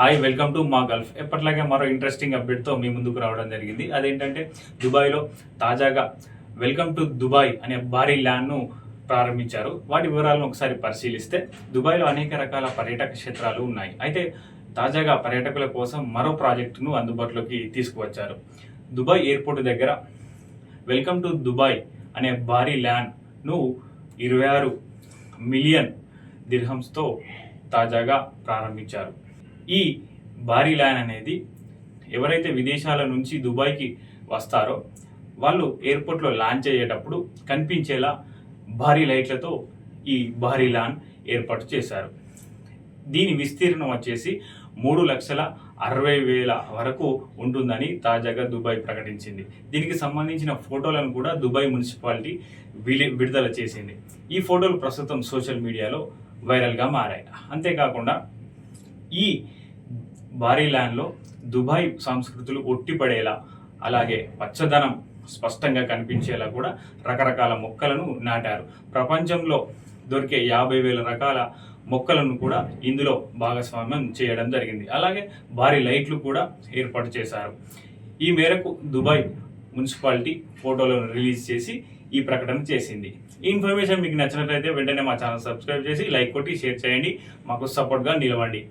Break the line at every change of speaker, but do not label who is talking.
Hi, welcome to మా Gulf. ఎప్పటిలాగే మరో ఇంట్రెస్టింగ్ అప్డేట్తో మీ ముందుకు రావడం జరిగింది. అదేంటంటే దుబాయ్లో తాజాగా వెల్కమ్ టు దుబాయ్ అనే భారీ ల్యాండ్ను ప్రారంభించారు. వాటి వివరాలను ఒకసారి పరిశీలిస్తే దుబాయ్లో అనేక రకాల పర్యాటక క్షేత్రాలు ఉన్నాయి. అయితే తాజాగా పర్యాటకుల కోసం మరో ప్రాజెక్టును అందుబాటులోకి తీసుకువచ్చారు. దుబాయ్ ఎయిర్పోర్ట్ దగ్గర వెల్కమ్ టు దుబాయ్ అనే భారీ ల్యాండ్ను 26 మిలియన్ దిర్హమ్స్తో తాజాగా ప్రారంభించారు. ఈ భారీ ల్యాండ్ అనేది ఎవరైతే విదేశాల నుంచి దుబాయ్కి వస్తారో వాళ్ళు ఎయిర్పోర్ట్లో లాంచ్ అయ్యేటప్పుడు కనిపించేలా భారీ లైట్లతో ఈ భారీ ల్యాండ్ ఏర్పాటు చేశారు. దీని విస్తీర్ణం వచ్చేసి 3,60,000 వరకు ఉంటుందని తాజాగా దుబాయ్ ప్రకటించింది. దీనికి సంబంధించిన ఫోటోలను కూడా దుబాయ్ మున్సిపాలిటీ విడుదల చేసింది. ఈ ఫోటోలు ప్రస్తుతం సోషల్ మీడియాలో వైరల్గా మారాయి. అంతేకాకుండా ఈ భారీ ల్యాండ్లో దుబాయ్ సంస్కృతులు ఒట్టిపడేలా, అలాగే పచ్చదనం స్పష్టంగా కనిపించేలా కూడా రకరకాల మొక్కలను నాటారు. ప్రపంచంలో దొరికే 50,000 రకాల మొక్కలను కూడా ఇందులో భాగస్వామ్యం చేయడం జరిగింది. అలాగే భారీ లైట్లు కూడా ఏర్పాటు చేశారు. ఈ మేరకు దుబాయ్ మున్సిపాలిటీ ఫోటోలను రిలీజ్ చేసి ఈ ప్రకటన చేసింది. ఈ ఇన్ఫర్మేషన్ మీకు నచ్చినట్లయితే వెంటనే మా ఛానల్ సబ్స్క్రైబ్ చేసి లైక్ కొట్టి షేర్ చేయండి. మాకు సపోర్ట్గా నిలవండి.